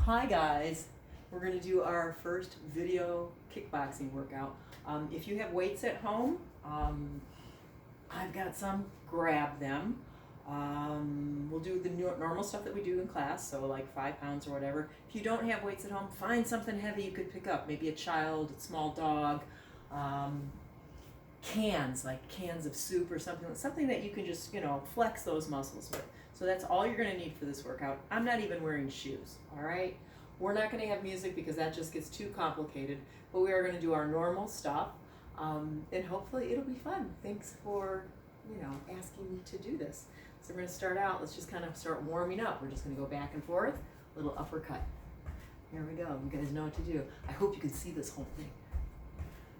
Hi guys, we're going to do our first video kickboxing workout. If you have weights at home, I've got some, grab them. We'll do the normal stuff that we do in class, so like 5 pounds or whatever. If you don't have weights at home, find something heavy you could pick up, maybe a child, a small dog, cans, like cans of soup or something that you can just, flex those muscles with. So that's all you're going to need for this workout. I'm not even wearing shoes, all right? We're not going to have music because that just gets too complicated, but we are going to do our normal stuff, and hopefully it'll be fun. Thanks for, asking me to do this. So we're going to start out, let's just kind of start warming up. We're just going to go back and forth, little uppercut. Here we go, you guys know what to do. I hope you can see this whole thing.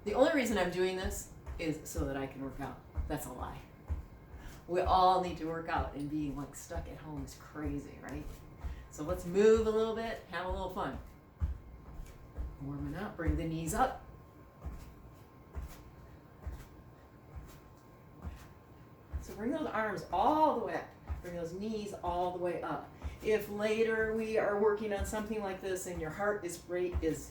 The only reason I'm doing this is so that I can work out. That's a lie. We all need to work out, and being like stuck at home is crazy, right? So let's move a little bit, have a little fun. Warming up, bring the knees up. So bring those arms all the way up. Bring those knees all the way up. If later we are working on something like this and your heart is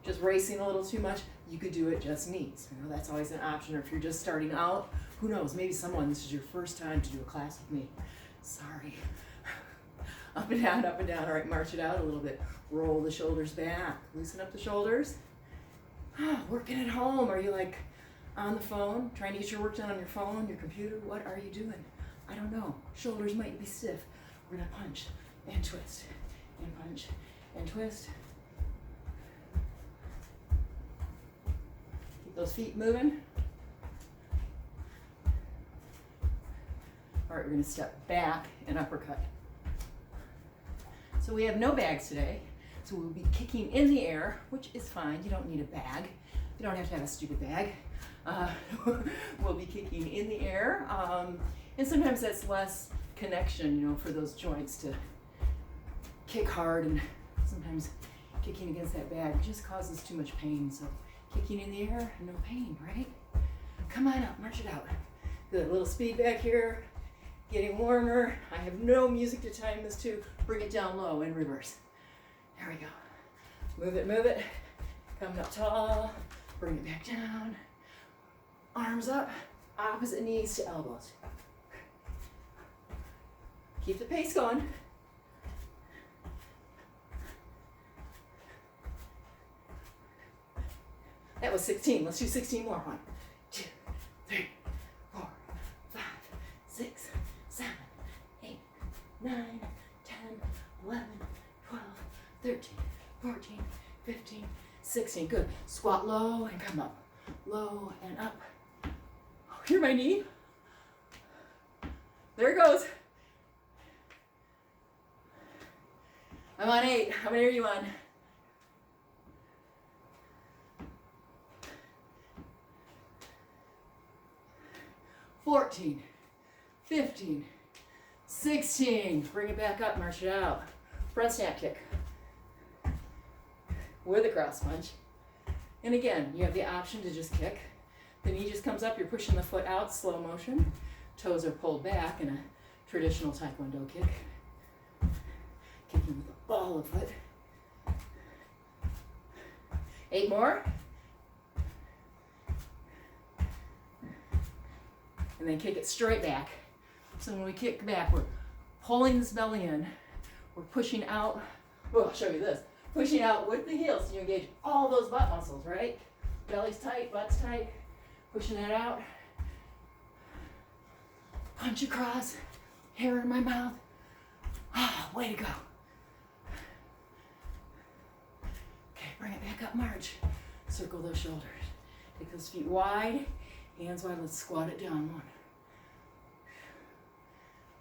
just racing a little too much, you could do it just knees. That's always an option. Or if you're just starting out, who knows, maybe this is your first time to do a class with me. Sorry. Up and down, up and down. All right, march it out a little bit. Roll the shoulders back. Loosen up the shoulders. Working at home. Are you like on the phone, trying to get your work done on your phone, your computer? What are you doing? I don't know. Shoulders might be stiff. We're gonna punch and twist and punch and twist. Keep those feet moving. All right, we're gonna step back and uppercut. So we have no bags today, so we'll be kicking in the air, which is fine. You don't need a bag. You don't have to have a stupid bag. We'll be kicking in the air, and sometimes that's less connection, for those joints to kick hard, and sometimes kicking against that bag just causes too much pain. So kicking in the air, no pain, right? Come on up, march it out. Good, a little speed back here. Getting warmer. I have no music to time this to. Bring it down low in reverse. There we go. Move it. Coming up tall. Bring it back down. Arms up. Opposite knees to elbows. Keep the pace going. That was 16. Let's do 16 more. 1, 2, 3, 4, 5, 6, 7, 8, 9, 10, 11, 12, 13, 14, 15, 16. Good. Squat low and come up. Low and up. Oh, hear my knee? There it goes. I'm on 8. How many are you on? $14, 15, 16. Bring it back up, march it out. Front snap kick with a cross punch. And again, you have the option to just kick. The knee just comes up, you're pushing the foot out, slow motion. Toes are pulled back in a traditional Taekwondo kick. Kicking with a ball of foot. 8 more. And then kick it straight back. So when we kick back, we're pulling this belly in. We're pushing out. Well, I'll show you this. Pushing out with the heels. So you engage all those butt muscles, right? Belly's tight, butt's tight. Pushing that out. Punch across. Hair in my mouth. Way to go. Okay, bring it back up, march. Circle those shoulders. Take those feet wide. Hands wide, let's squat it down. 1.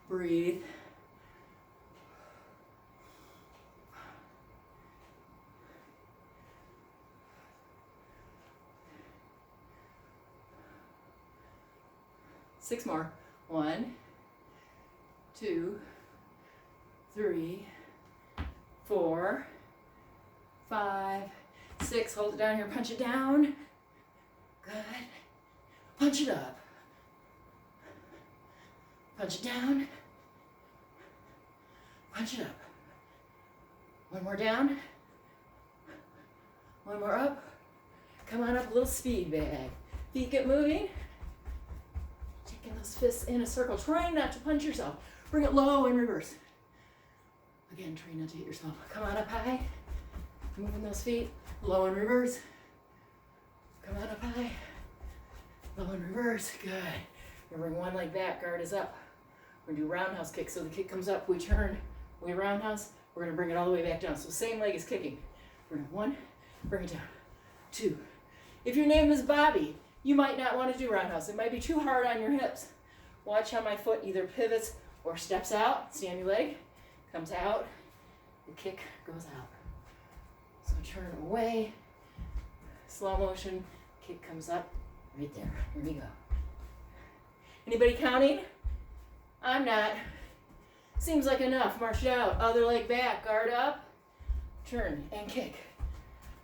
Breathe. Six more. 1, 2, 3, 4, 5, 6. Hold it down here, punch it down. Good. Punch it up. Punch it down. Punch it up. One more down. One more up. Come on up, a little speed bag. Feet get moving. Taking those fists in a circle, trying not to punch yourself. Bring it low and reverse. Again, try not to hit yourself. Come on up high. Moving those feet, low and reverse. Come on up high. Low and reverse, good. We're gonna bring one leg back, guard is up. We're gonna do roundhouse kick, so the kick comes up, we turn, we roundhouse, we're gonna bring it all the way back down. So same leg is kicking. We're gonna one, bring it down, two. If your name is Bobby, you might not wanna do roundhouse. It might be too hard on your hips. Watch how my foot either pivots or steps out, stand your leg, comes out, the kick goes out. So turn away, slow motion, kick comes up, right there, here we go. Anybody counting? I'm not. Seems like enough, march it out, other leg back, guard up, turn and kick.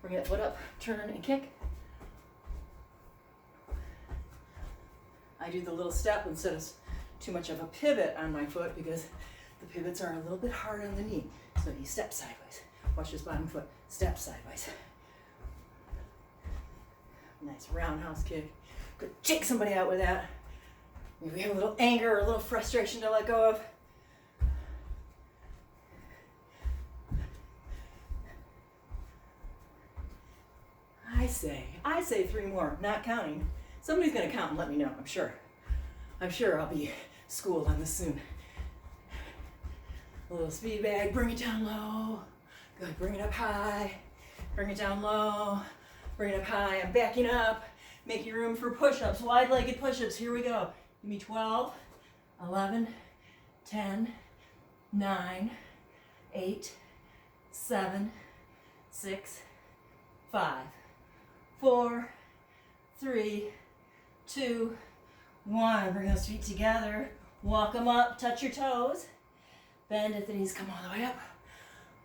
Bring that foot up, turn and kick. I do the little step instead of too much of a pivot on my foot because the pivots are a little bit hard on the knee. So you step sideways. Watch this bottom foot, step sideways. Nice roundhouse kick. Could take somebody out with that. Maybe we have a little anger or a little frustration to let go of. I say 3 more, not counting. Somebody's gonna count and let me know, I'm sure. I'm sure I'll be schooled on this soon. A little speed bag, bring it down low. Good, bring it up high. Bring it down low. Bring it up high, I'm backing up. Making room for push-ups, wide-legged push-ups, here we go. Give me 12, 11, 10, 9, 8, 7, 6, 5, 4, 3, 2, 1. Bring those feet together. Walk them up, touch your toes. Bend at the knees, come all the way up.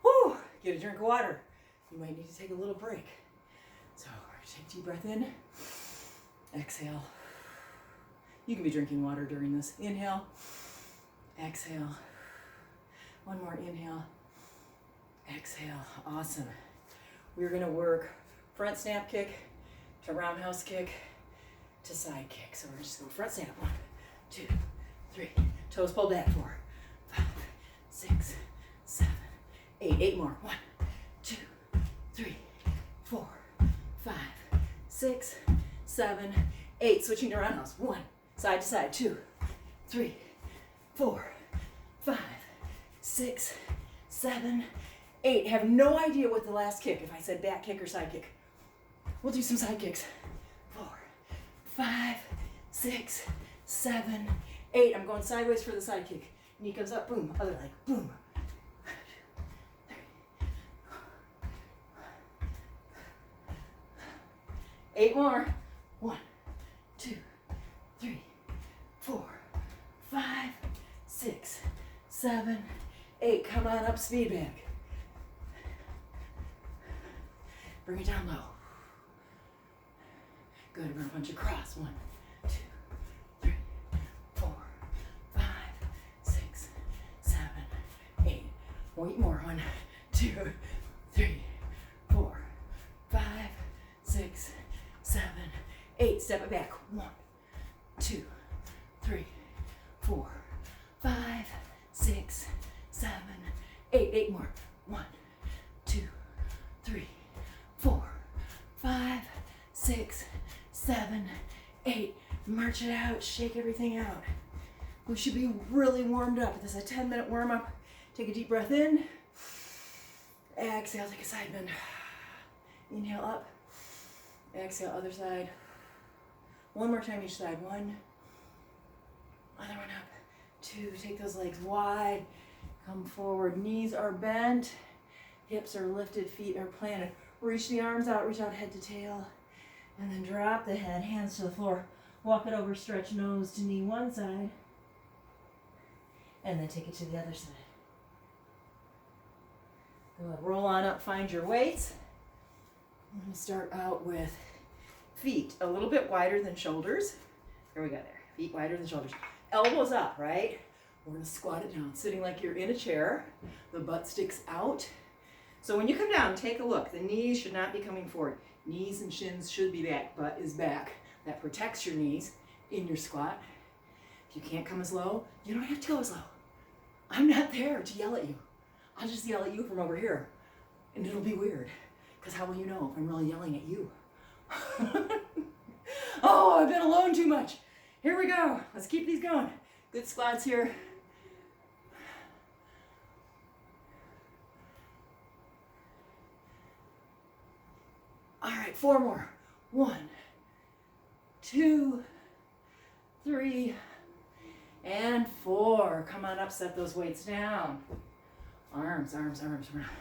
Woo! Get a drink of water. You might need to take a little break. So take a deep breath in. Exhale. You can be drinking water during this. Inhale. Exhale. One more inhale. Exhale. Awesome. We're going to work front snap kick to roundhouse kick to side kick. So we're just going front snap. 1, 2, 3. Toes pulled back. 4, 5, 6, 7, 8. 8 more. 1, 2, 3, 4, 5, 6, 7, 8. Switching to roundhouse. 1, side to side. 2, 3, 4, 5, 6, 7, 8. Have no idea what the last kick, if I said back kick or side kick. We'll do some side kicks. 4, 5, 6, 7, 8. I'm going sideways for the side kick. Knee comes up, boom, other leg, boom. 8 more. 1, 2, 3, 4, 5, 6, 7, 8. Come on up, speed bag. Bring it down low. Good, we're gonna punch across. 1, 2, 3, 4, 5, 6, 7, 8. 8 more. 1, 2, 3, 4, 5, 6, 7, 8. Step it back. 1, 2, 3, 4, 5, 6, 7, 8. 8 more. 1, 2, 3, 4, 5, 6, 7, 8. March it out. Shake everything out. We should be really warmed up. This is a 10-minute warm up. Take a deep breath in. Exhale. Take a side bend. Inhale up. Exhale, other side. One more time each side. 1. Other one up. 2. Take those legs wide. Come forward. Knees are bent. Hips are lifted. Feet are planted. Reach the arms out. Reach out head to tail. And then drop the head. Hands to the floor. Walk it over. Stretch nose to knee one side. And then take it to the other side. Good. Roll on up. Find your weights. I'm going to start out with feet a little bit wider than shoulders. Here we go there. Feet wider than shoulders. Elbows up, right? We're going to squat it down, sitting like you're in a chair. The butt sticks out. So when you come down, take a look. The knees should not be coming forward. Knees and shins should be back. Butt is back. That protects your knees in your squat. If you can't come as low, you don't have to go as low. I'm not there to yell at you. I'll just yell at you from over here. And it'll be weird. Because how will you know if I'm really yelling at you? Oh, I've been alone too much. Here we go. Let's keep these going. Good squats here. All right, 4 more. 1, 2, 3, and 4. Come on up, set those weights down. Arms, arms, arms. We're gonna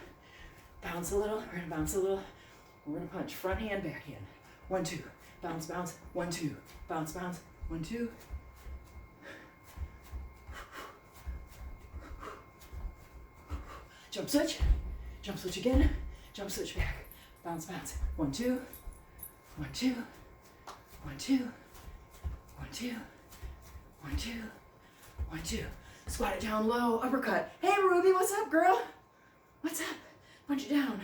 bounce a little. We're gonna bounce a little. We're gonna punch front hand, back hand. 1, 2. Bounce, bounce. 1, 2. Bounce, bounce. 1, 2. Jump switch. Jump switch again. Jump switch back. Bounce, bounce. 1, 2. 1, 2. 1, 2. 1, 2. 1, 2. 1, 2. Squat it down low. Uppercut. Hey, Ruby, what's up, girl? What's up? Punch it down.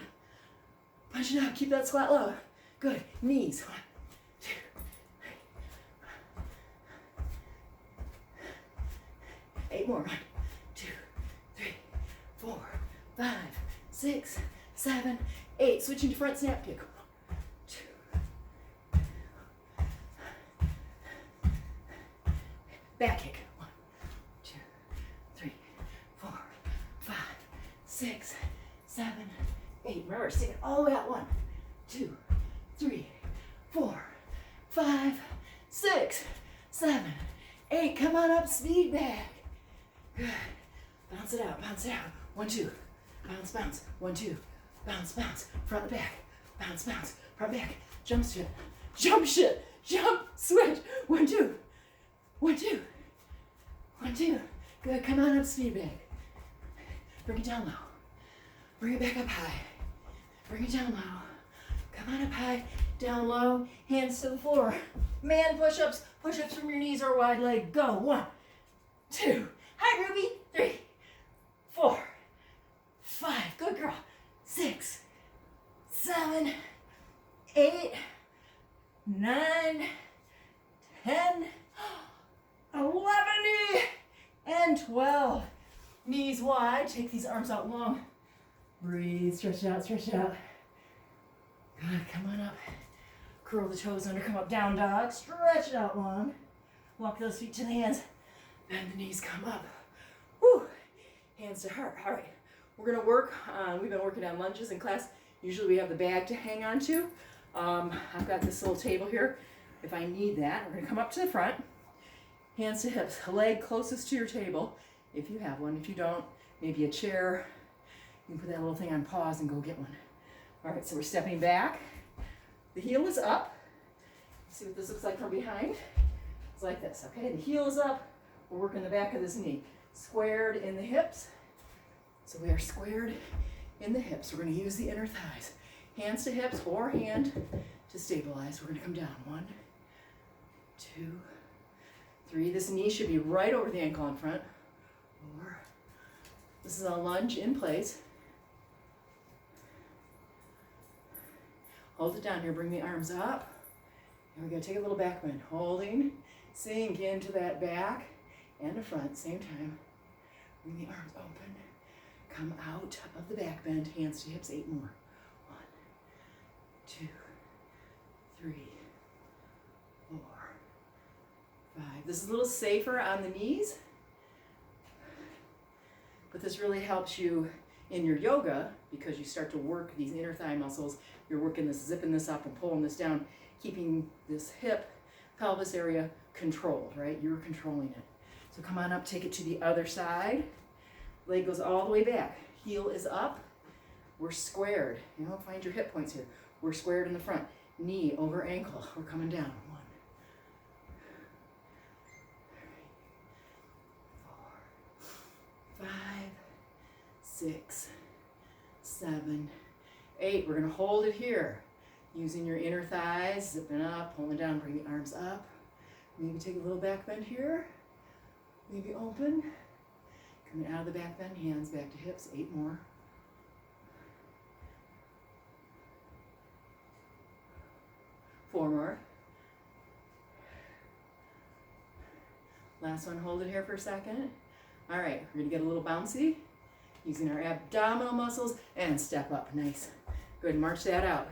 Punch it up. Keep that squat low. Good. Knees. 1, 2, 3. 8 more. 1, 2, 3, 4, 5, 6, 7, 8. Switching to front snap kick. 2. Back kick. 1, 2, 3, 4, 5, 6, 7, 8. Remember, stick it all the way out. 1, 2, 3, 4, 5, 6, 7, 8. Come on up, speed back. Good. Bounce it out, bounce it out. 1, 2. Bounce, bounce. 1, 2. Bounce, bounce. Front to back. Bounce, bounce. Front back. Jump shit. Jump shit. Jump. Switch. 1, 2. 1, 2. 1, 2. Good. Come on up, speed back. Bring it down low. Bring it back up high. Bring it down low. Come on up high. Down low. Hands to the floor. Man push-ups. Push-ups from your knees or wide leg. Go. 1, 2. Hi, Ruby. 3, 4, 5. Good girl. 6, 7, 8, 9, 10, 11, and 12. Knees wide. Take these arms out long. Breathe. Stretch it out. Stretch it out. Good. Come on up. Curl the toes under. Come up. Down dog. Stretch it out long. Walk those feet to the hands. Bend the knees. Come up. Woo. Hands to heart. All right. We're going to work on, we've been working on lunges in class. Usually we have the bag to hang on to. I've got this little table here. If I need that, we're going to come up to the front. Hands to hips. Leg closest to your table, if you have one. If you don't, maybe a chair. You can put that little thing on pause and go get one. All right, so we're stepping back. The heel is up. See what this looks like from behind? It's like this, okay? The heel is up. We're working the back of this knee. Squared in the hips. So we are squared in the hips. We're going to use the inner thighs. Hands to hips or hand to stabilize. We're going to come down. 1, 2, 3. This knee should be right over the ankle in front. 4. This is a lunge in place. Hold it down here. Bring the arms up. Here we go. Take a little back bend. Holding. Sink into that back and the front. Same time. Bring the arms open. Come out of the back bend, hands to hips, 8 more. 1, 2, 3, 4, 5. This is a little safer on the knees, but this really helps you in your yoga because you start to work these inner thigh muscles. You're working this, zipping this up and pulling this down, keeping this hip, pelvis area controlled, right? You're controlling it. So come on up, take it to the other side. Leg goes all the way back. Heel is up. We're squared. You know, find your hip points here. We're squared in the front. Knee over ankle. We're coming down. 1, 4, 5, 6, 7, 8. We're going to hold it here. Using your inner thighs, zipping up, pulling down, bring the arms up. Maybe take a little back bend here. Maybe open. Coming out of the back bend, hands back to hips, 8 more. 4 more. Last one, hold it here for a second. All right, we're gonna get a little bouncy, using our abdominal muscles, and step up, nice. Go ahead and march that out.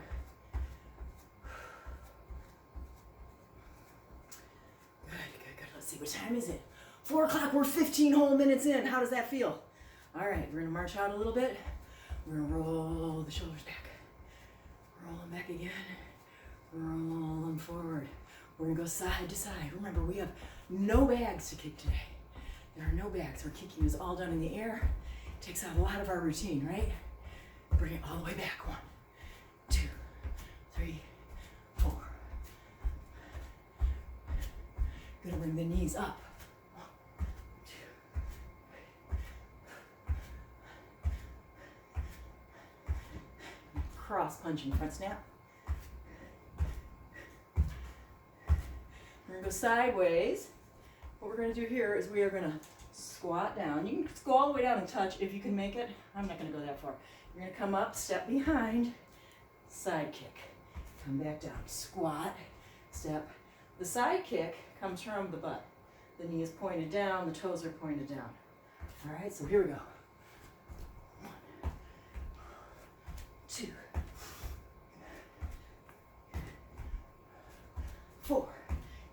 Good, let's see, what time is it? 4 o'clock, we're 15 whole minutes in. How does that feel? All right, we're gonna march out a little bit. We're gonna roll the shoulders back. Roll them back again. Roll them forward. We're gonna go side to side. Remember, we have no bags to kick today. There are no bags. Our kicking is all done in the air. It takes out a lot of our routine, right? Bring it all the way back. 1, 2, 3, 4. Gonna bring the knees up. 1, 2, 3. Cross punching front snap. We're gonna go sideways. What we're gonna do here is we are gonna squat down. You can go all the way down and touch if you can make it. I'm not gonna go that far. You're gonna come up, step behind, side kick. Come back down, squat, step. The side kick comes from the butt. The knee is pointed down, the toes are pointed down. All right, so here we go. 1, 2, 4.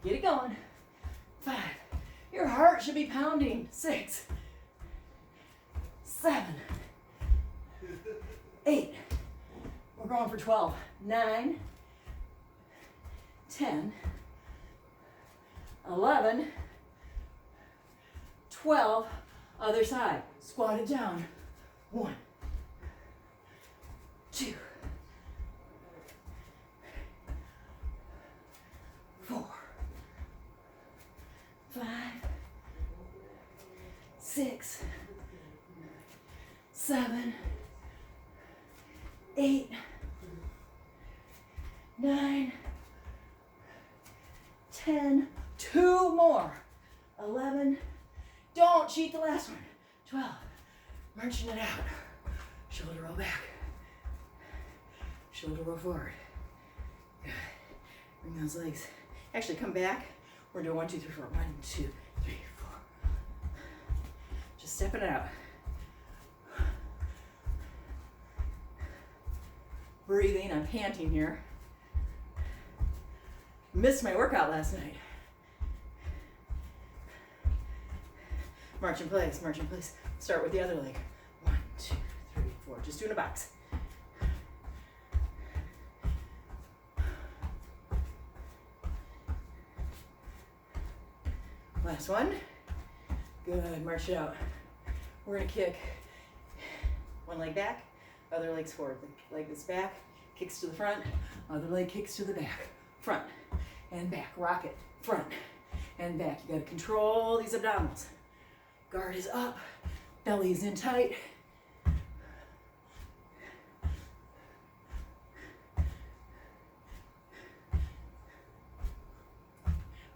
Get it going. 5. Your heart should be pounding. 6, 7, 8. We're going for 12. 9, 10, 11, 12. Other side. Squat it down. 1, 2, 4, 5, 6, 7, 8, 9, 10. 2 more. 11. Don't cheat the last one. 12. Marching it out. Shoulder roll back. Shoulder roll forward. Good. Bring those legs. Actually, come back. We're doing 1, 2, 3, 4. 1, 2, 3, 4. Just stepping it out. Breathing. I'm panting here. Missed my workout last night. March in place, march in place. Start with the other leg. 1, 2, 3, 4. Just doing a box. Last one. Good, march it out. We're gonna kick one leg back, other leg's forward. Leg that's back, kicks to the front, other leg kicks to the back. Front and back, rock it. Front and back. You gotta control these abdominals. Guard is up, belly is in tight.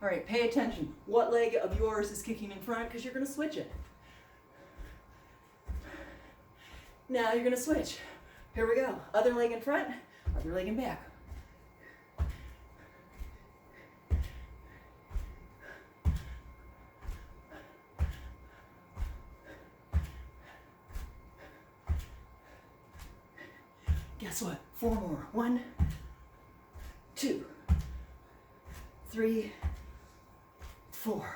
All right, pay attention. What leg of yours is kicking in front? Because you're gonna switch it. Now you're gonna switch. Here we go. Other leg in front, other leg in back. Guess what? 4 more. 1, 2, 3, 4.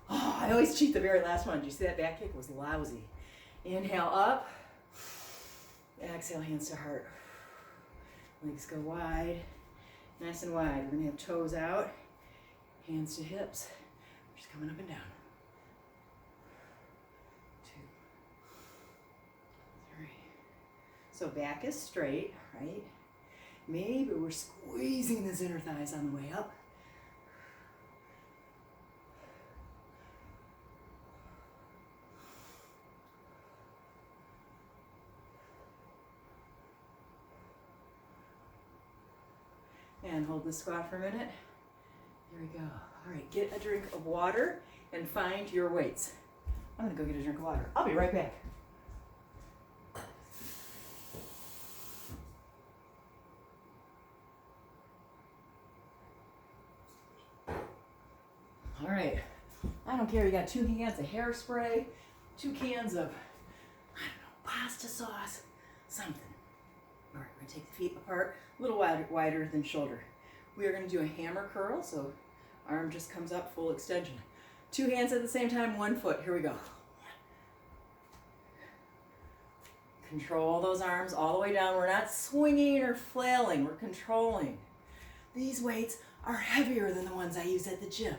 Oh, I always cheat the very last one. Did you see that back kick was lousy? Inhale up. Exhale, hands to heart. Legs go wide, nice and wide. We're gonna have toes out, hands to hips. Just coming up and down. 2, 3. So back is straight, right? Maybe we're squeezing those inner thighs on the way up. And hold the squat for a minute. Here we go. All right, get a drink of water and find your weights. I'm gonna go get a drink of water. I'll be right back. right. I don't care, you got 2 cans of hairspray, 2 cans of, I don't know, pasta sauce, something. All right, we're gonna take the feet apart, a little wider than shoulder. We are gonna do a hammer curl, so arm just comes up, full extension. 2 hands at the same time, 1 foot, here we go. Control those arms all the way down. We're not swinging or flailing, we're controlling. These weights are heavier than the ones I use at the gym.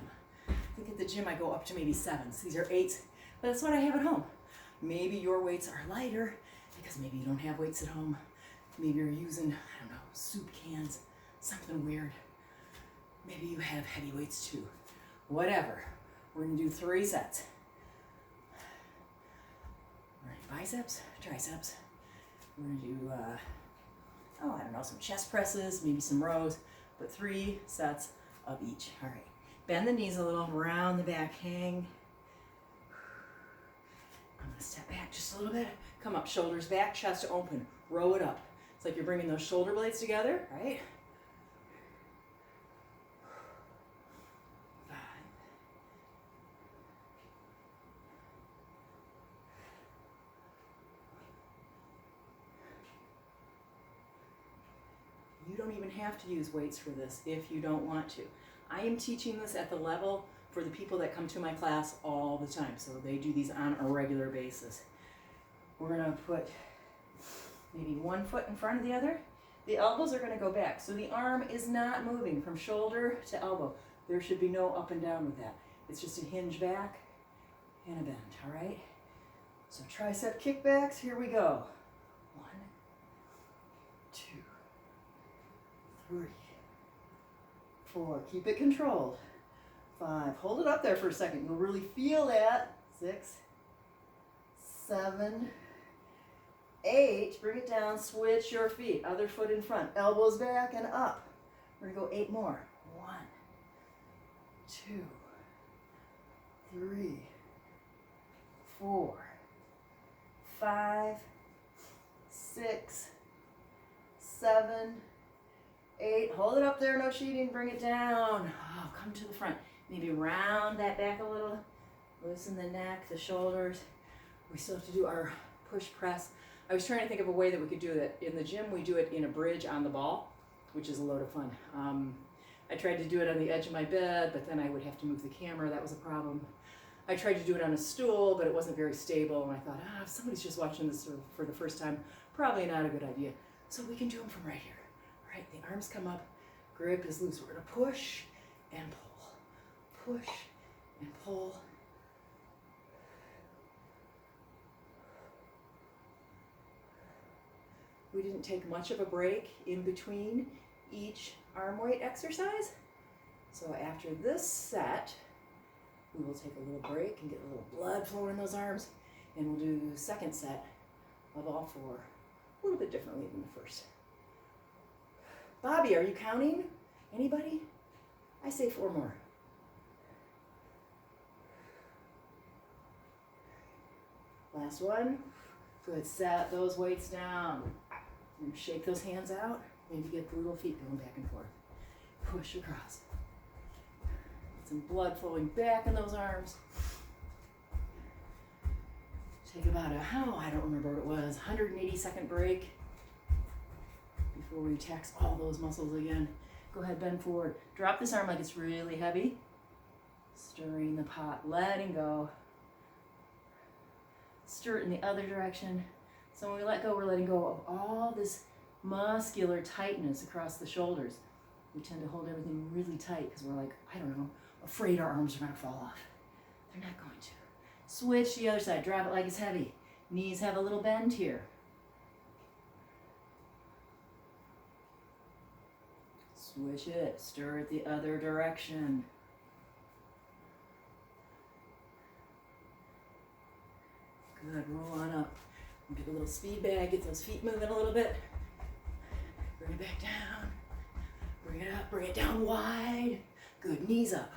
I think at the gym I go up to maybe 7s. These are 8s, but that's what I have at home. Maybe your weights are lighter because maybe you don't have weights at home. Maybe you're using, I don't know, soup cans, something weird. Maybe you have heavy weights too. Whatever. We're gonna do 3 sets. All right, biceps, triceps. We're gonna do, I don't know, some chest presses, maybe some rows, but 3 sets of each. All right, bend the knees a little, round the back, hang. I'm gonna step back just a little bit. Come up, shoulders back, chest open, row it up. It's like you're bringing those shoulder blades together, right? 5. You don't even have to use weights for this if you don't want to. I am teaching this at the level for the people that come to my class all the time, so they do these on a regular basis. We're gonna put maybe 1 foot in front of the other. The elbows are gonna go back, so the arm is not moving from shoulder to elbow. There should be no up and down with that. It's just a hinge back and a bend, all right? So tricep kickbacks, here we go. 1, 2, 3, 4, keep it controlled. 5, hold it up there for a second. You'll really feel that. 6, 7, 8, bring it down, switch your feet, other foot in front, elbows back and up. We're gonna go 8 more. 1, 2, 3, 4, 5, 6, 7, 8, hold it up there, no cheating, bring it down. Oh, come to the front. Maybe round that back a little, loosen the neck, the shoulders. We still have to do our push press. I was trying to think of a way that we could do it. In the gym, we do it in a bridge on the ball, which is a load of fun. I tried to do it on the edge of my bed, but then I would have to move the camera. That was a problem. I tried to do it on a stool, but it wasn't very stable. And I thought, if somebody's just watching this for the first time, probably not a good idea. So we can do them from right here. All right, the arms come up, grip is loose. We're gonna push and pull, push and pull. We didn't take much of a break in between each arm weight exercise. So after this set, we will take a little break and get a little blood flowing in those arms, and we'll do the second set of all 4 a little bit differently than the first. Bobby, are you counting? Anybody? I say 4 more. Last one. Good, set those weights down. And shake those hands out. Maybe get the little feet going back and forth. Push across. Get some blood flowing back in those arms. Take about I don't remember what it was, 180-second break before we tax all those muscles again. Go ahead, bend forward. Drop this arm like it's really heavy. Stirring the pot, letting go. Stir it in the other direction. So when we let go, we're letting go of all this muscular tightness across the shoulders. We tend to hold everything really tight because we're like, I don't know, afraid our arms are gonna fall off. They're not going to. Switch the other side, drop it like it's heavy. Knees have a little bend here. Switch it, stir it the other direction. Good, roll on up. Get a little speed bag, get those feet moving a little bit. Bring it back down. Bring it up, bring it down wide. Good, knees up.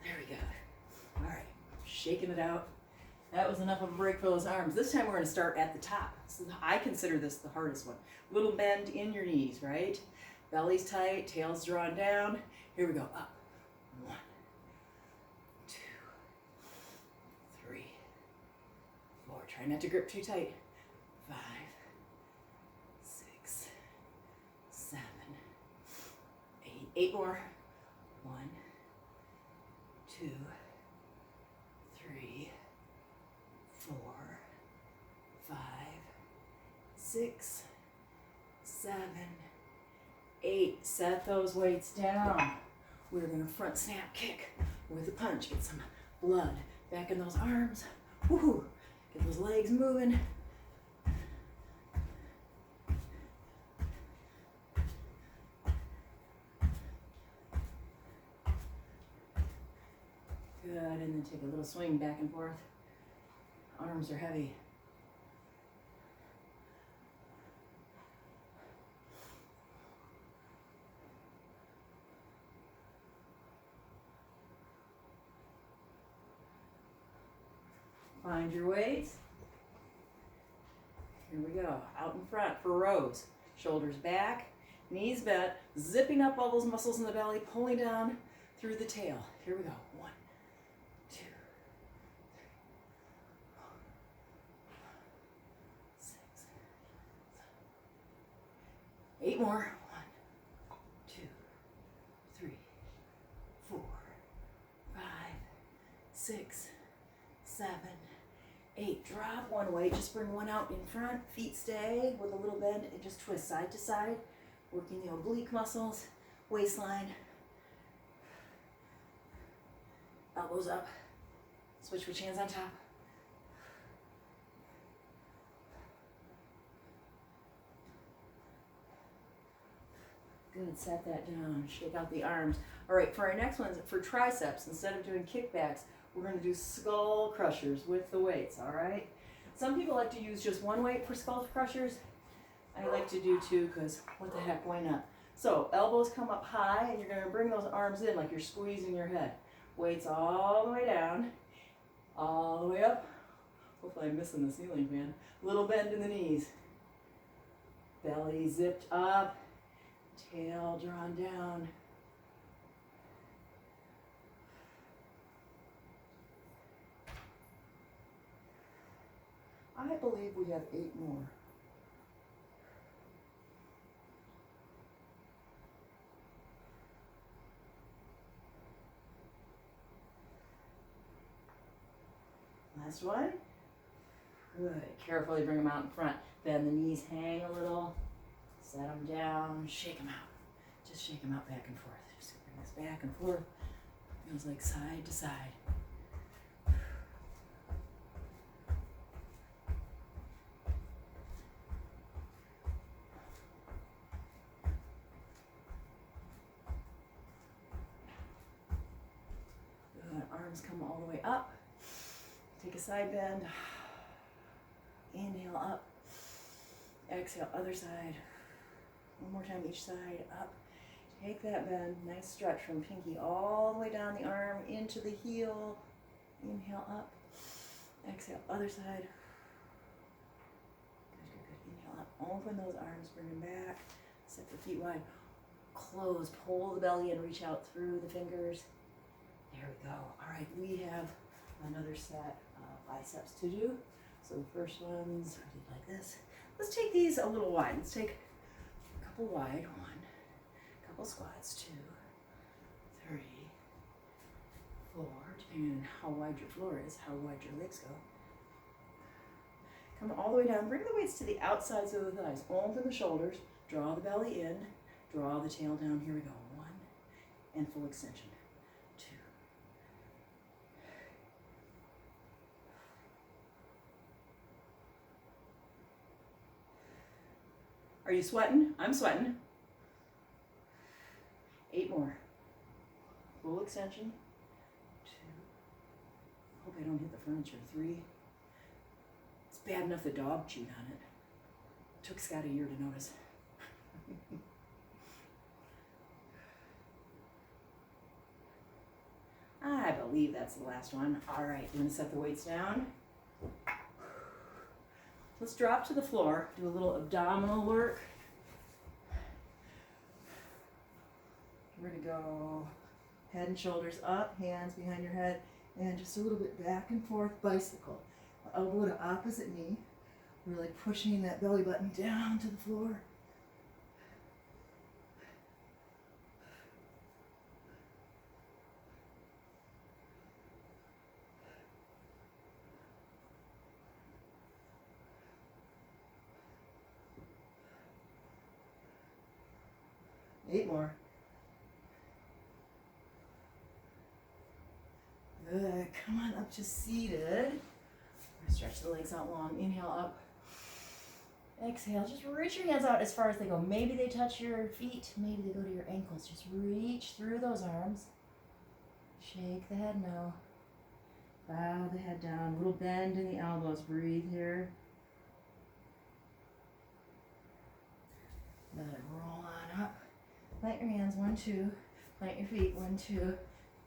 There we go. All right, shaking it out. That was enough of a break for those arms. This time we're going to start at the top. So I consider this the hardest one. Little bend in your knees, right? Belly's tight, tail's drawn down. Here we go, up. 1, 2, 3, 4. Try not to grip too tight. 5, 6, 7, 8. 8 more. 1, 2, 3, 4, 5, 6, 7, 8. Set those weights down. We're going to front snap kick with a punch. Get some blood back in those arms. Woohoo! Get those legs moving. Good, and then take a little swing back and forth. Arms are heavy. Find your weights. Here we go. Out in front for rows. Shoulders back, knees bent, zipping up all those muscles in the belly, pulling down through the tail. Here we go. 1, 2, 3, 4, 6, 7, 8 more. 1, 2, 3, 4, 5, 6, 7, 8. Drop one weight, just bring one out in front. Feet stay with a little bend and just twist side to side. Working the oblique muscles, waistline. Elbows up. Switch with hands on top. Good, set that down. Shake out the arms. All right, for our next ones, for triceps, instead of doing kickbacks, we're going to do skull crushers with the weights, all right? Some people like to use just one weight for skull crushers. I like to do two because what the heck, why not? So elbows come up high and you're going to bring those arms in like you're squeezing your head. Weights all the way down, all the way up. Hopefully I'm missing the ceiling fan. Little bend in the knees. Belly zipped up, tail drawn down. I believe we have 8 more. Last one. Good. Carefully bring them out in front. Bend the knees, hang a little. Set them down. Shake them out. Just shake them out back and forth. Just bring this back and forth. Feels like side to side. Good. Arms come all the way up. Take a side bend. Inhale up. Exhale, other side. One more time each side, up. Take that bend, nice stretch from pinky all the way down the arm into the heel. Inhale up. Exhale, other side. Good, good, good. Inhale up. Open those arms, bring them back. Set the feet wide. Close, pull the belly and reach out through the fingers. There we go. All right, we have another set of biceps to do. So the first ones, I did like this. Let's take these a little wide. Let's take a couple wide. 1, couple squats. 2, 3, 4. Depending on how wide your floor is, how wide your legs go. Come all the way down. Bring the weights to the outsides of the thighs. Open the shoulders. Draw the belly in. Draw the tail down. Here we go. 1, and full extension. 2. Are you sweating? I'm sweating. 8 more. Full extension. 2. Hope I don't hit the furniture. 3. It's bad enough the dog chewed on it. Took Scott a year to notice. I believe that's the last one. All right, we're gonna set the weights down. Let's drop to the floor, do a little abdominal work. We're gonna go head and shoulders up, hands behind your head, and just a little bit back and forth bicycle. Elbow to opposite knee. We're like pushing that belly button down to the floor. Eight more. Good. Come on up to seated. Stretch the legs out long. Inhale up. Exhale. Just reach your hands out as far as they go. Maybe they touch your feet. Maybe they go to your ankles. Just reach through those arms. Shake the head no. Bow the head down. A little bend in the elbows. Breathe here. Let it roll on up. Plant your hands, 1, 2. Plant your feet, 1, 2.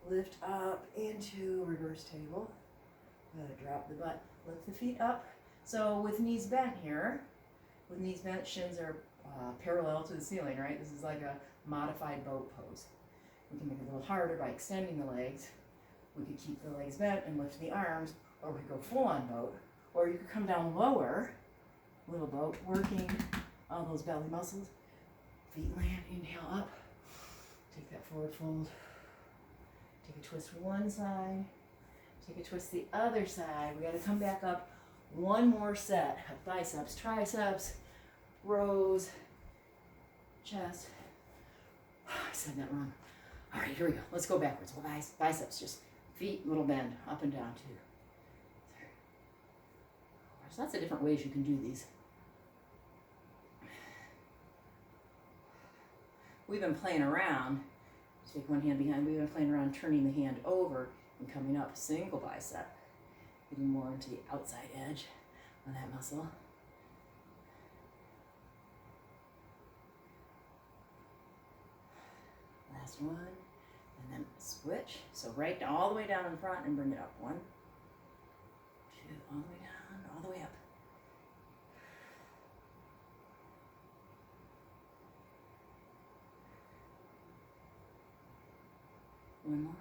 Lift up into reverse table. Drop the butt. Lift the feet up. So with knees bent here, with knees bent, shins are parallel to the ceiling, right? This is like a modified boat pose. We can make it a little harder by extending the legs. We could keep the legs bent and lift the arms, or we could go full on boat, or you could come down lower, little boat, working all those belly muscles. Feet land, inhale up. Take that forward fold. Take a twist one side. Take a twist the other side. We got to come back up. One more set of biceps, triceps, rows, chest. I said that wrong. All right, here we go. Let's go backwards. Biceps, just feet, little bend, up and down, 2, 3. There's lots of different ways you can do these. We've been playing around. Take one hand behind. We've been playing around turning the hand over and coming up, single bicep. Getting more into the outside edge of that muscle. Last one. And then switch. So right down, all the way down in front and bring it up. 1, 2, all the way down, all the way up. One more.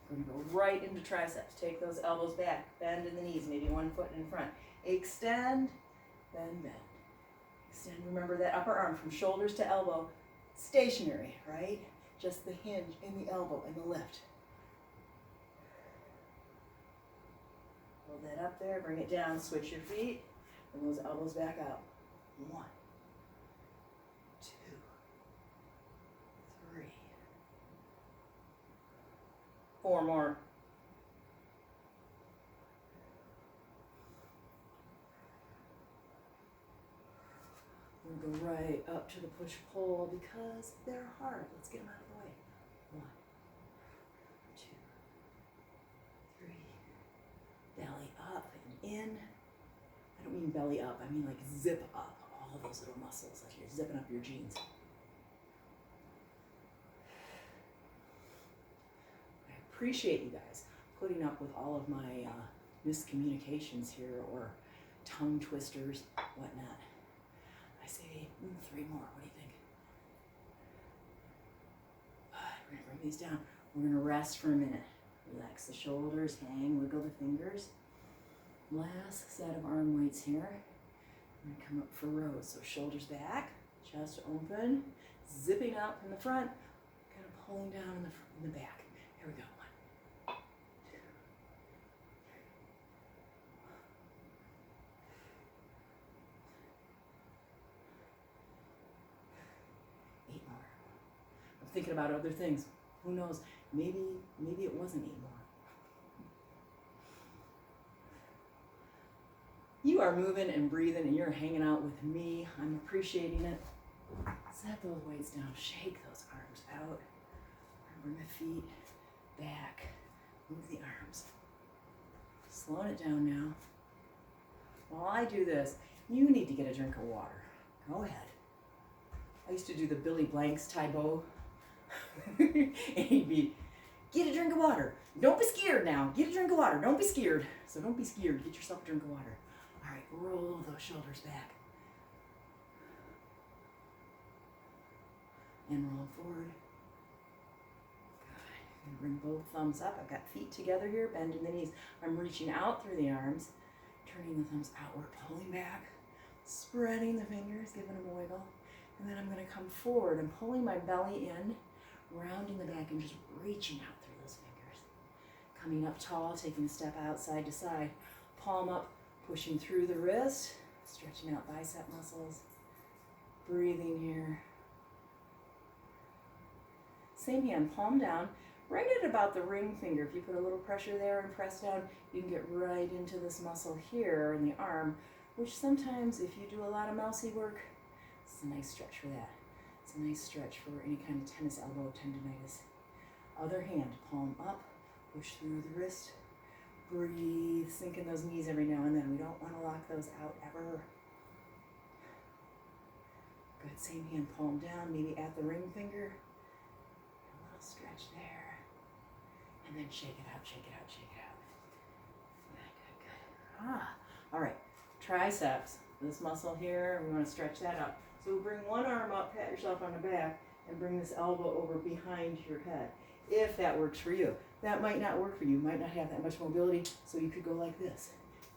We're going to go right into triceps. Take those elbows back. Bend in the knees, maybe 1 foot in front. Extend, bend, bend. Extend. Remember that upper arm from shoulders to elbow, stationary, right? Just the hinge in the elbow and the lift. Hold that up there. Bring it down. Switch your feet. Bring those elbows back out. 1, 2, 3. 4 more. We'll go right up to the push-pull because they're hard. Let's get them out of the way. 1, 2, 3. Belly up and in. I don't mean belly up. I mean like zip up all of those little muscles like you're zipping up your jeans. Appreciate you guys putting up with all of my miscommunications here or tongue twisters, whatnot. I say 3 more. What do you think? We're going to bring these down. We're going to rest for a minute. Relax the shoulders, hang, wiggle the fingers. Last set of arm weights here. We're going to come up for rows. So shoulders back, chest open, zipping up in the front, kind of pulling down in the back. Here we go. 1, 2, 3. 8 more. I'm thinking about other things. Who knows? Maybe it wasn't 8 more. You are moving and breathing and you're hanging out with me. I'm appreciating it. Set those weights down. Shake those arms out. Bring the feet back. Move the arms. Slowing it down now. While I do this, you need to get a drink of water. Go ahead. I used to do the Billy Blanks Tae Bo. And he'd be Get a drink of water. Don't be scared now. Get a drink of water. Don't be scared. So don't be scared. Get yourself a drink of water. All right, roll those shoulders back. And roll forward. Good. And bring both thumbs up. I've got feet together here, bending the knees. I'm reaching out through the arms, turning the thumbs outward, pulling back, spreading the fingers, giving them a wiggle. And then I'm going to come forward and pulling my belly in, rounding the back and just reaching out through those fingers. Coming up tall, taking a step out side to side. Palm up, pushing through the wrist, stretching out bicep muscles. Breathing here. Same hand, palm down, right at about the ring finger. If you put a little pressure there and press down, you can get right into this muscle here in the arm, which sometimes if you do a lot of mousy work, it's a nice stretch for that. It's a nice stretch for any kind of tennis elbow tendonitis. Other hand, palm up, push through the wrist, breathe, sink in those knees every now and then. We don't want to lock those out ever. Good, same hand, palm down, maybe at the ring finger. Stretch there, and then shake it out, shake it out, shake it out. Good, good, good. All right, triceps, this muscle here, we want to stretch that up. So bring one arm up, pat yourself on the back, and bring this elbow over behind your head, if that works for you. That might not work for you, might not have that much mobility, so you could go like this.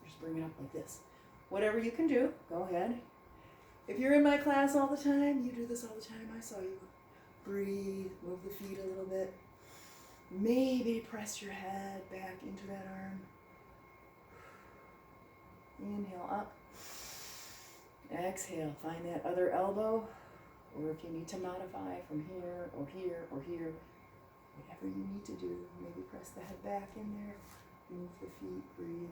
Just bring it up like this. Whatever you can do, go ahead. If you're in my class all the time, you do this all the time, I saw you. Breathe, move the feet a little bit. Maybe press your head back into that arm. Inhale up. Exhale, find that other elbow, or if you need to modify from here or here or here, whatever you need to do, maybe press the head back in there, move the feet, breathe.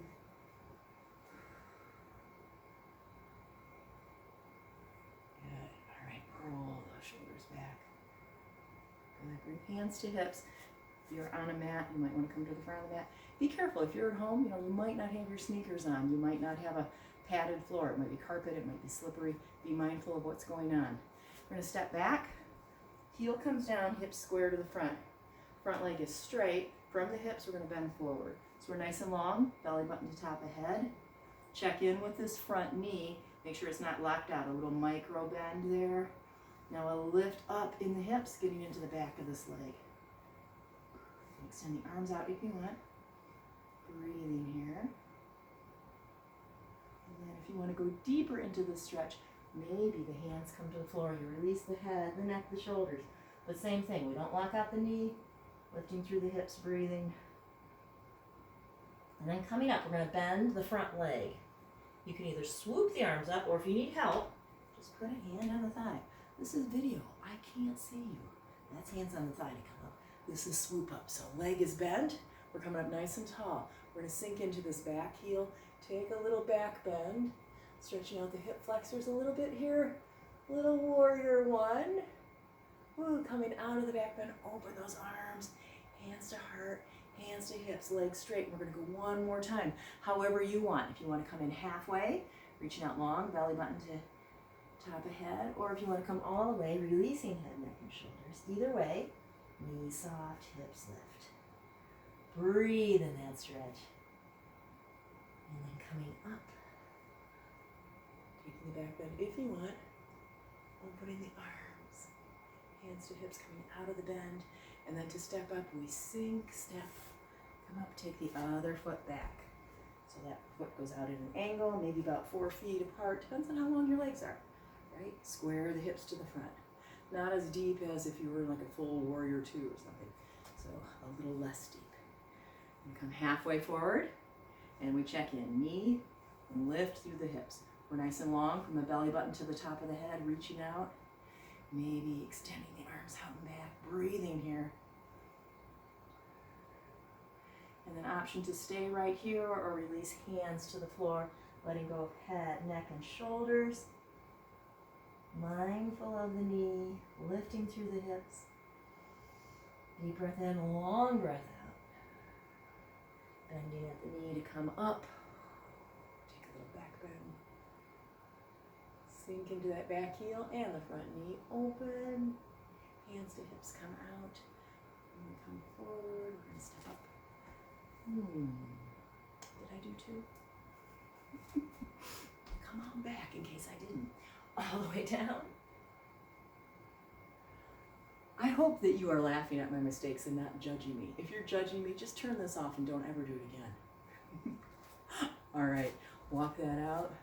Good, all right, roll those shoulders back. Good, bring hands to hips. If you're on a mat, you might want to come to the front of the mat. Be careful, if you're at home, you might not have your sneakers on, you might not have a padded floor, it might be carpet, it might be slippery. Be mindful of what's going on. We're going to step back, heel comes down, hips square to the front. Front leg is straight. From the hips, we're going to bend forward. So we're nice and long, belly button to top of head. Check in with this front knee, make sure it's not locked out, a little micro bend there. Now a lift up in the hips, getting into the back of this leg. Extend the arms out if you want. Breathing here. And then if you want to go deeper into the stretch, maybe the hands come to the floor. You release the head, the neck, the shoulders. But same thing, we don't lock out the knee. Lifting through the hips, breathing. And then coming up, we're going to bend the front leg. You can either swoop the arms up, or if you need help, just put a hand on the thigh. This is video. I can't see you. That's hands on the thigh to come up. This is swoop up. So leg is bent. We're coming up nice and tall. We're going to sink into this back heel. Take a little back bend. Stretching out the hip flexors a little bit here. Little warrior one. Woo, coming out of the back bend. Open those arms. Hands to heart. Hands to hips. Legs straight. We're going to go one more time. However you want. If you want to come in halfway, reaching out long, belly button to top of head. Or if you want to come all the way, releasing head, neck, and shoulders. Either way. Knees soft, hips lift. Breathe in that stretch. And then coming up. Taking the back bend if you want. Opening the arms. Hands to hips coming out of the bend. And then to step up, we sink, step. Come up, take the other foot back. So that foot goes out at an angle, maybe about 4 feet apart. Depends on how long your legs are. Right? Square the hips to the front. Not as deep as if you were in like a full warrior 2 or something. So a little less deep. And come halfway forward, and we check in. Knee, and lift through the hips. We're nice and long from the belly button to the top of the head, reaching out. Maybe extending the arms out and back, breathing here. And then option to stay right here or release hands to the floor, letting go of head, neck, and shoulders. Mindful of the knee, lifting through the hips. Deep breath in, long breath out. Bending at the knee to come up. Take a little back bend. Sink into that back heel and the front knee. Open. Hands to hips come out. And then come forward, we're gonna step up. Did I do two? Come on back in case I didn't. All the way down. I hope that you are laughing at my mistakes and not judging me. If you're judging me, just turn this off and don't ever do it again. All right, walk that out.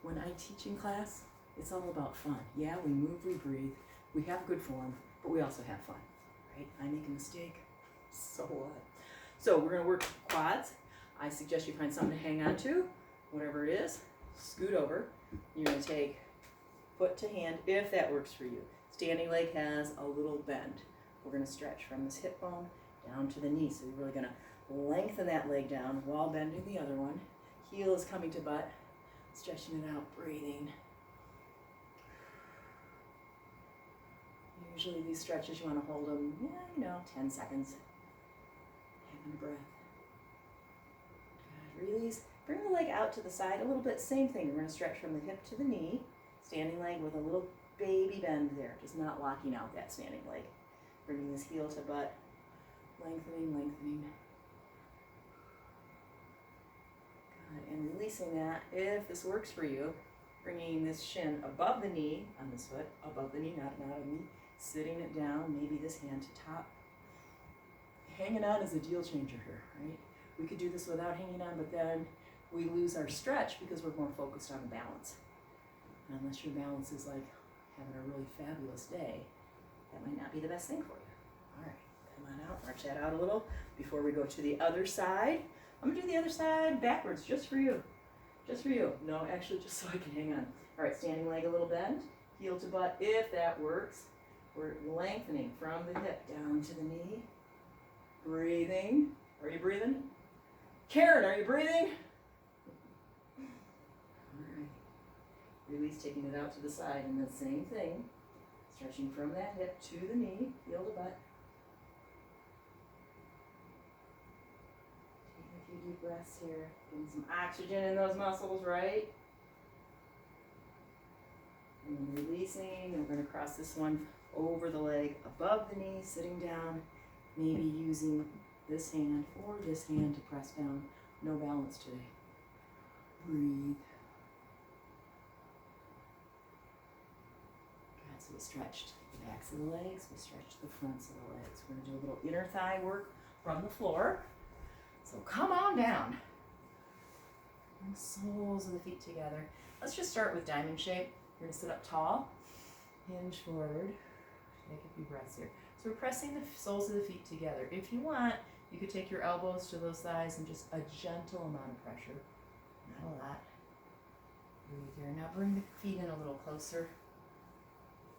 When I teach in class, it's all about fun. Yeah, we move, we breathe, we have good form, but we also have fun, right? If I make a mistake, so what? So we're gonna work quads. I suggest you find something to hang on to, whatever it is. Scoot over. You're gonna take foot to hand, if that works for you. Standing leg has a little bend. We're gonna stretch from this hip bone down to the knee. So you're really gonna lengthen that leg down while bending the other one. Heel is coming to butt, stretching it out, breathing. Usually these stretches, you wanna hold them, 10 seconds. Having a breath. Good, release. Bring the leg out to the side a little bit, same thing. We're gonna stretch from the hip to the knee. Standing leg with a little baby bend there, just not locking out that standing leg. Bringing this heel to butt, lengthening, lengthening. Good, and releasing that, if this works for you, bringing this shin above the knee on this foot, above the knee, not on the knee, sitting it down, maybe this hand to top. Hanging on is a deal changer here, right? We could do this without hanging on, but then we lose our stretch because we're more focused on the balance. Unless your balance is like having a really fabulous day, that might not be the best thing for you. All right, come on out, march that out a little before we go to the other side. I'm gonna do the other side backwards, just for you. Just for you. No, actually, just so I can hang on. All right, standing leg a little bend, heel to butt, if that works. We're lengthening from the hip down to the knee. Breathing. Are you breathing? Karen, are you breathing? Release, taking it out to the side, and the same thing. Stretching from that hip to the knee, heel to butt. Taking a few deep breaths here. Getting some oxygen in those muscles, right? And then releasing, and we're going to cross this one over the leg, above the knee, sitting down. Maybe using this hand or this hand to press down. No balance today. Breathe. So we stretched the backs of the legs, we stretched the fronts of the legs. We're going to do a little inner thigh work from the floor. So come on down. Bring the soles of the feet together. Let's just start with diamond shape. You're going to sit up tall, hinge forward, take a few breaths here. So we're pressing the soles of the feet together. If you want, you could take your elbows to those thighs and just a gentle amount of pressure. Not a lot. Breathe here. Now bring the feet in a little closer.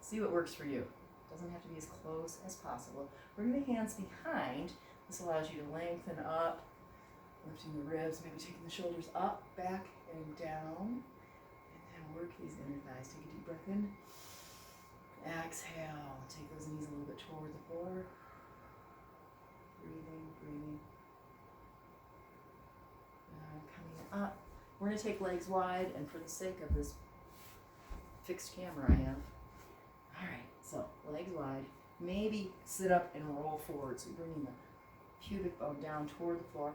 See what works for you. Doesn't have to be as close as possible. Bring the hands behind. This allows you to lengthen up, lifting the ribs, maybe taking the shoulders up, back, and down. And then work these inner thighs. Take a deep breath in. Exhale. Take those knees a little bit toward the floor. Breathing, breathing. Coming up. We're going to take legs wide, and for the sake of this fixed camera I have, all right, so legs wide. Maybe sit up and roll forward. So you're bringing the pubic bone down toward the floor.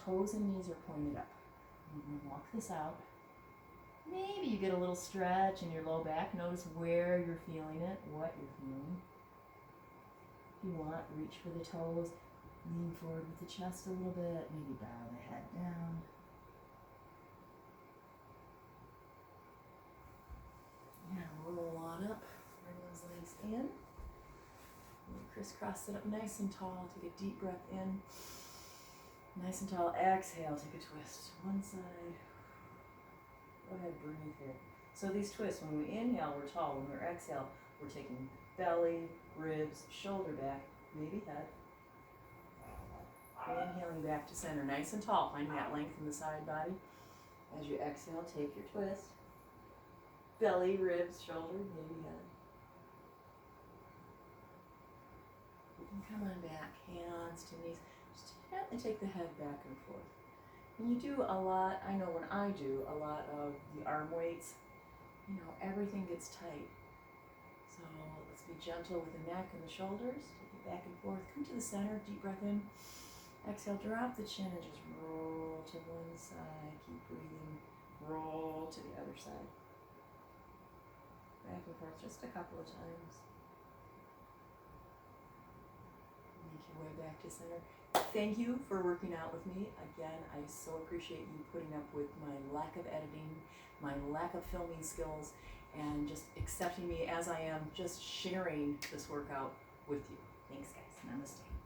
Toes and knees are pointed up. We're going to walk this out. Maybe you get a little stretch in your low back. Notice where you're feeling it, what you're feeling. If you want, reach for the toes. Lean forward with the chest a little bit. Maybe bow the head down. Now roll on up. Bring those legs in. And crisscross it up nice and tall. Take a deep breath in. Nice and tall. Exhale. Take a twist. One side. Go ahead, breathe here. So these twists, when we inhale, we're tall. When we exhale, we're taking belly, ribs, shoulder back, maybe head. Inhaling back to center, nice and tall. Finding that length in the side body. As you exhale, take your twist. Belly, ribs, shoulder, maybe head. You can come on back, hands to knees. Just gently take the head back and forth. And you do a lot, I know when I do a lot of the arm weights, everything gets tight. So let's be gentle with the neck and the shoulders. Take it back and forth. Come to the center. Deep breath in. Exhale, drop the chin and just roll to one side. Keep breathing. Roll to the other side. Back and forth just a couple of times. Make your way back to center. Thank you for working out with me. Again, I so appreciate you putting up with my lack of editing, my lack of filming skills, and just accepting me as I am, just sharing this workout with you. Thanks, guys. Namaste.